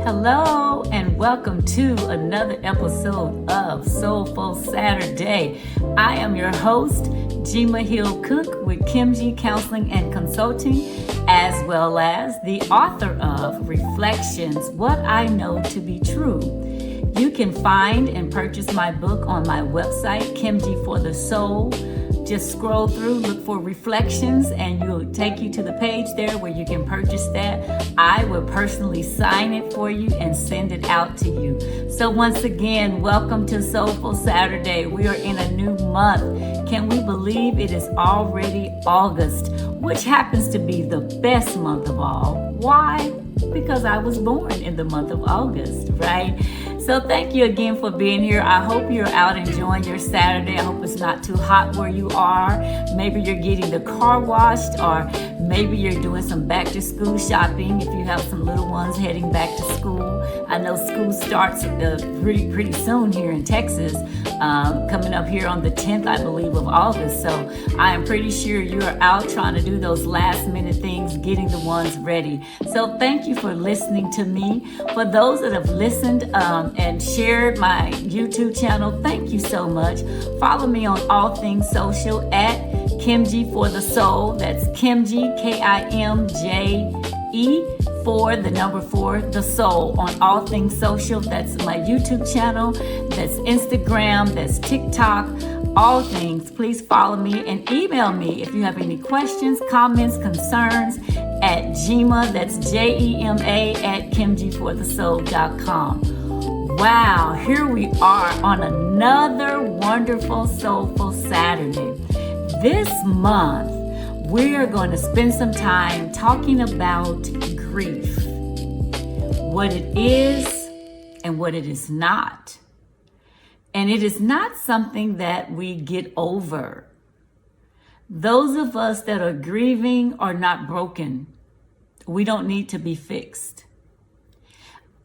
Hello and welcome to another episode of Soulful Saturday. I am your host, Jema Hill Cook with Kimji Counseling and Consulting, as well as the author of Reflections, What I Know to Be True. You can find and purchase my book on my website, Kimji for the Soul. Just scroll through, look for Reflections, and it'll take you to the page there where you can purchase that. I will personally sign it for you and send it out to you. So once again, welcome to Soulful Saturday. We are in a new month. Can we believe it is already August, which happens to be the best month of all? Why? Because I was born in the month of August, right? So thank you again for being here. I hope you're out enjoying your Saturday. I hope it's not too hot where you are. Maybe you're getting the car washed, or maybe you're doing some back to school shopping if you have some little ones heading back to school. I know school starts pretty soon here in Texas, coming up here on the 10th, I believe, of August. So I am pretty sure you're out trying to do those last minute things, getting the ones ready. So thank you for listening to me. For those that have listened and shared my YouTube channel, thank you so much. Follow me on all things social at Kimji for the Soul. That's Kimji, Kimje, for the number 4, the soul, on all things social. That's my YouTube channel, that's Instagram, that's TikTok, all things. Please follow me and email me if you have any questions, comments, concerns at Jema, that's Jema at kimjiforthesoul.com. Wow, here we are on another wonderful Soulful Saturday. This month, we are going to spend some time talking about grief, what it is and what it is not. And it is not something that we get over. Those of us that are grieving are not broken. We don't need to be fixed.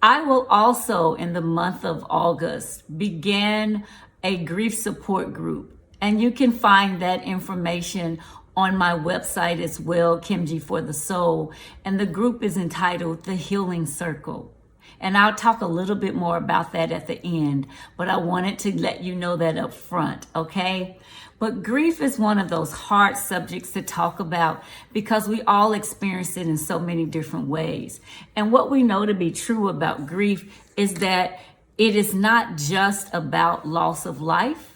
I will also, in the month of August, begin a grief support group. And you can find that information on my website as well, Kimji for the Soul. And the group is entitled The Healing Circle. And I'll talk a little bit more about that at the end, but I wanted to let you know that up front, okay? But grief is one of those hard subjects to talk about because we all experience it in so many different ways. And what we know to be true about grief is that it is not just about loss of life,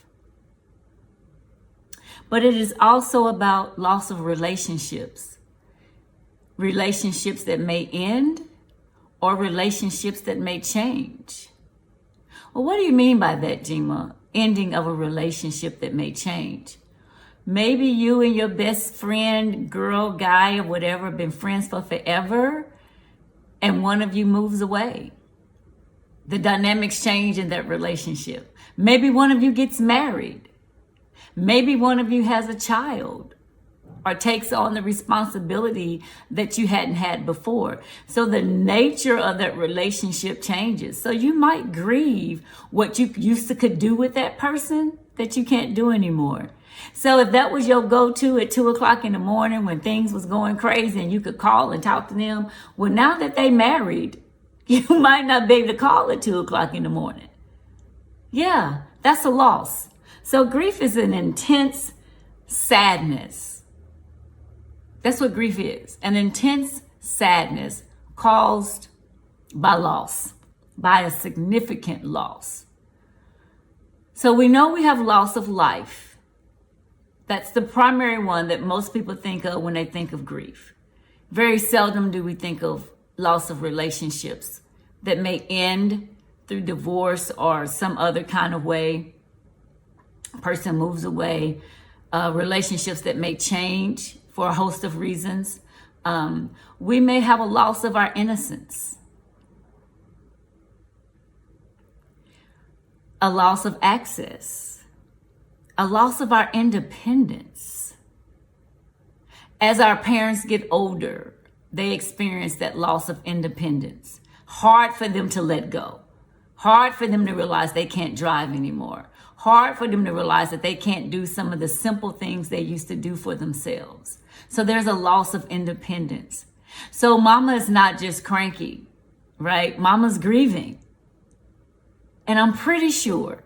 but it is also about loss of relationships. Relationships that may end or relationships that may change. Well, what do you mean by that, Jema? Ending of a relationship that may change. Maybe you and your best friend, girl, guy, or whatever, have been friends for forever, and one of you moves away. The dynamics change in that relationship. Maybe one of you gets married. Maybe one of you has a child or takes on the responsibility that you hadn't had before. So the nature of that relationship changes. So you might grieve what you used to could do with that person that you can't do anymore. So if that was your go-to at 2 o'clock in the morning when things was going crazy and you could call and talk to them, well, now that they married, you might not be able to call at 2 o'clock in the morning. Yeah, that's a loss. So grief is an intense sadness. That's what grief is, an intense sadness caused by loss, by a significant loss. So we know we have loss of life. That's the primary one that most people think of when they think of grief. Very seldom do we think of loss of relationships that may end through divorce or some other kind of way. Person moves away. Relationships that may change for a host of reasons. We may have a loss of our innocence, a loss of access, a loss of our independence. As our parents get older, they experience that loss of independence. Hard for them to let go. Hard for them to realize they can't drive anymore. Hard for them to realize that they can't do some of the simple things they used to do for themselves. So there's a loss of independence. So mama is not just cranky. right? Mama's grieving. And I'm pretty sure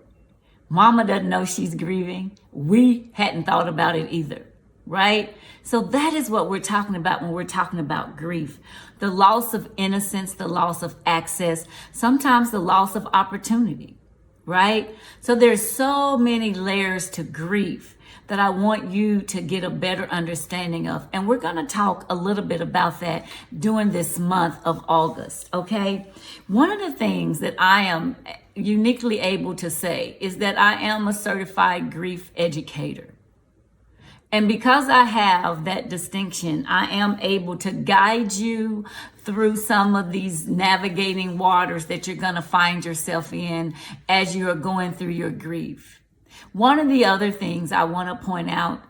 Mama doesn't know she's grieving. We hadn't thought about it either, right? So that is what we're talking about when we're talking about grief. The loss of innocence, the loss of access, sometimes the loss of opportunity, right? So there's so many layers to grief that I want you to get a better understanding of. And we're going to talk a little bit about that during this month of August, okay? One of the things that I am uniquely able to say is that I am a certified grief educator. And because I have that distinction, I am able to guide you through some of these navigating waters that you're going to find yourself in as you are going through your grief. One of the other things I want to point out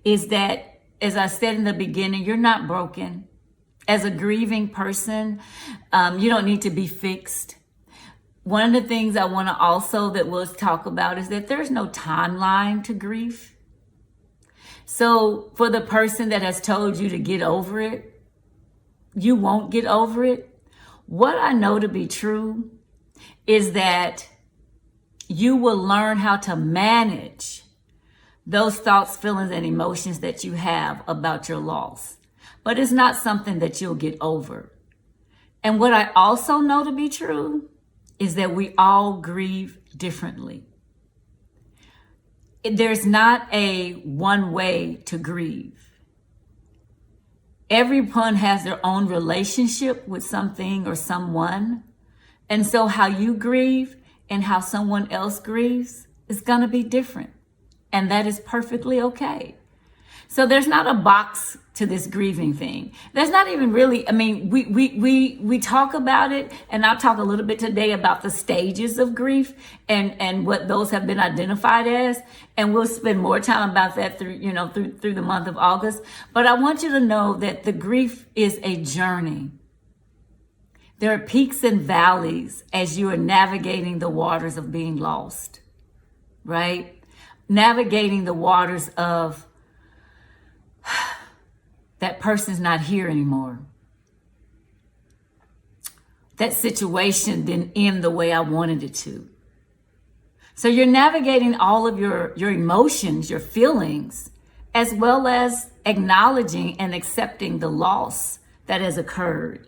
is that, as I said in the beginning, you're not broken. As a grieving person, you don't need to be fixed. One of the things I want to also that we'll talk about is that there's no timeline to grief. So for the person that has told you to get over it, you won't get over it. What I know to be true is that you will learn how to manage those thoughts, feelings, and emotions that you have about your loss. But it's not something that you'll get over. And what I also know to be true is that we all grieve differently. There's not a one way to grieve. Everyone has their own relationship with something or someone. And so how you grieve and how someone else grieves is going to be different. And that is perfectly okay. So there's not a box to this grieving thing. There's not even really, I mean, we talk about it, and I'll talk a little bit today about the stages of grief and what those have been identified as. And we'll spend more time about that through the month of August. But I want you to know that the grief is a journey. There are peaks and valleys as you are navigating the waters of being lost, right? Navigating the waters of that person's not here anymore. That situation didn't end the way I wanted it to. So you're navigating all of your emotions, your feelings, as well as acknowledging and accepting the loss that has occurred.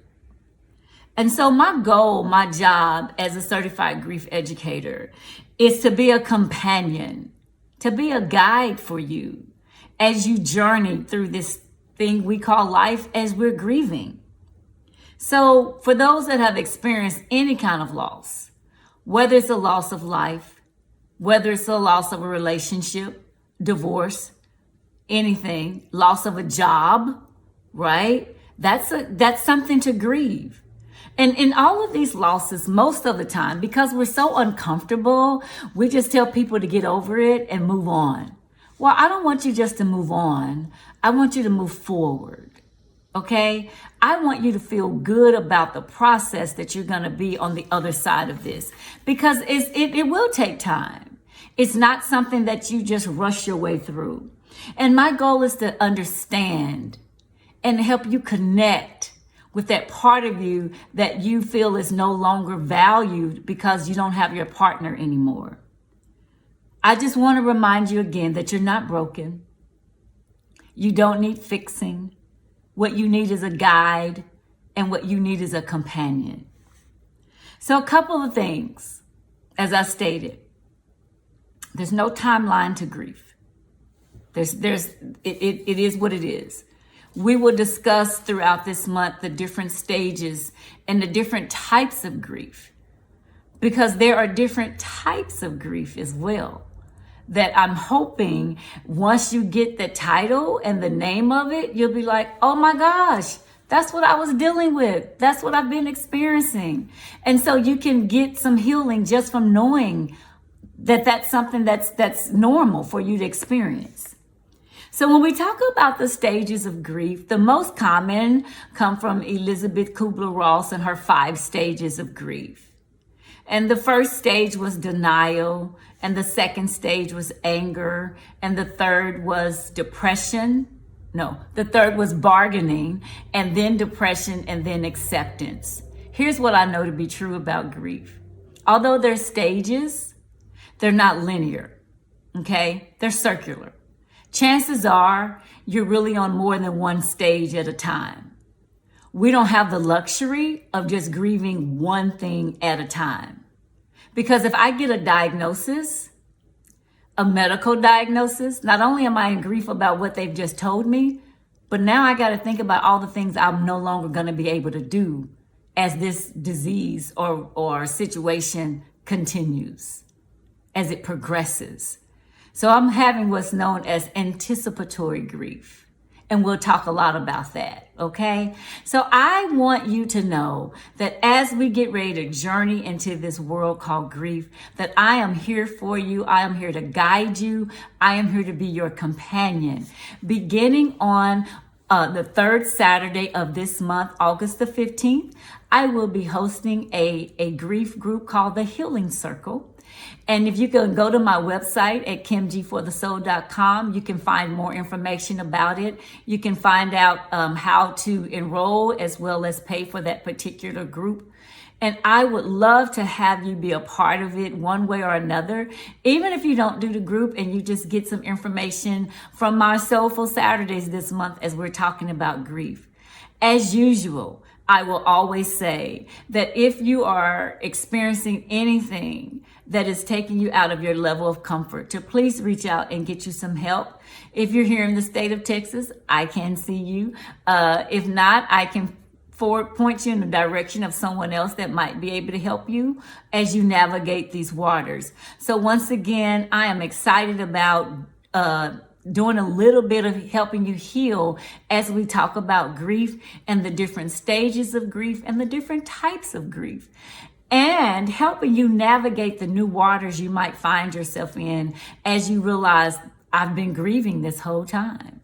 And so my goal, my job as a certified grief educator is to be a companion, to be a guide for you as you journey through this thing we call life as we're grieving. So for those that have experienced any kind of loss, whether it's a loss of life, whether it's a loss of a relationship, divorce, anything, loss of a job, right? That's something to grieve. And in all of these losses, most of the time, because we're so uncomfortable, we just tell people to get over it and move on. Well, I don't want you just to move on. I want you to move forward. Okay? I want you to feel good about the process that you're going to be on the other side of this, because it will take time. It's not something that you just rush your way through. And my goal is to understand and help you connect with that part of you that you feel is no longer valued because you don't have your partner anymore. I just want to remind you again that you're not broken. You don't need fixing. What you need is a guide, and what you need is a companion. So a couple of things, as I stated, there's no timeline to grief. It is what it is. We will discuss throughout this month the different stages and the different types of grief, because there are different types of grief as well, that I'm hoping once you get the title and the name of it, you'll be like, oh my gosh, that's what I was dealing with. That's what I've been experiencing. And so you can get some healing just from knowing that that's something that's normal for you to experience. So when we talk about the stages of grief, the most common come from Elizabeth Kubler-Ross and her 5 stages of grief. And the first stage was denial, and the second stage was anger, and the third was depression. No, the third was bargaining, and then depression, and then acceptance. Here's what I know to be true about grief. Although there's stages, they're not linear, okay? They're circular. Chances are you're really on more than one stage at a time. We don't have the luxury of just grieving one thing at a time. Because if I get a diagnosis, a medical diagnosis, not only am I in grief about what they've just told me, but now I got to think about all the things I'm no longer going to be able to do as this disease or situation continues, as it progresses. So I'm having what's known as anticipatory grief. And we'll talk a lot about that, okay? So I want you to know that as we get ready to journey into this world called grief, that I am here for you. I am here to guide you. I am here to be your companion. Beginning on the third Saturday of this month, August the 15th, I will be hosting a grief group called the Healing Circle. And if you can go to my website at kimgforthesoul.com, you can find more information about it. You can find out how to enroll as well as pay for that particular group. And I would love to have you be a part of it one way or another. Even if you don't do the group and you just get some information from my Soulful Saturdays this month as we're talking about grief. As usual, I will always say that if you are experiencing anything that is taking you out of your level of comfort, to please reach out and get you some help. If you're here in the state of Texas, I can see you. If not, I can point you in the direction of someone else that might be able to help you as you navigate these waters. So once again, I am excited about doing a little bit of helping you heal as we talk about grief and the different stages of grief and the different types of grief, and helping you navigate the new waters you might find yourself in as you realize I've been grieving this whole time.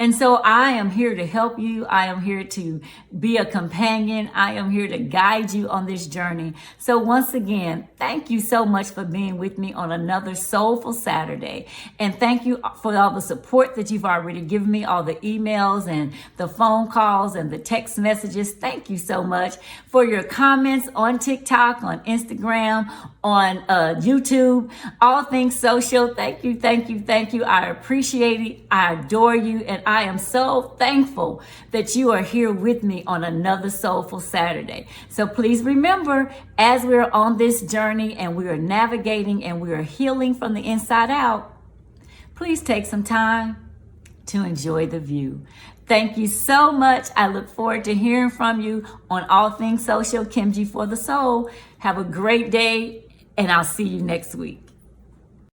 And so I am here to help you. I am here to be a companion. I am here to guide you on this journey. So once again, thank you so much for being with me on another Soulful Saturday. And thank you for all the support that you've already given me, all the emails and the phone calls and the text messages. Thank you so much for your comments on TikTok, on Instagram, on YouTube, all things social. Thank you, thank you, thank you. I appreciate it. I adore you. And I am so thankful that you are here with me on another Soulful Saturday. So please remember, as we're on this journey and we are navigating and we are healing from the inside out, please take some time to enjoy the view. Thank you so much. I look forward to hearing from you on all things social. Kim G for the Soul. Have a great day, and I'll see you next week.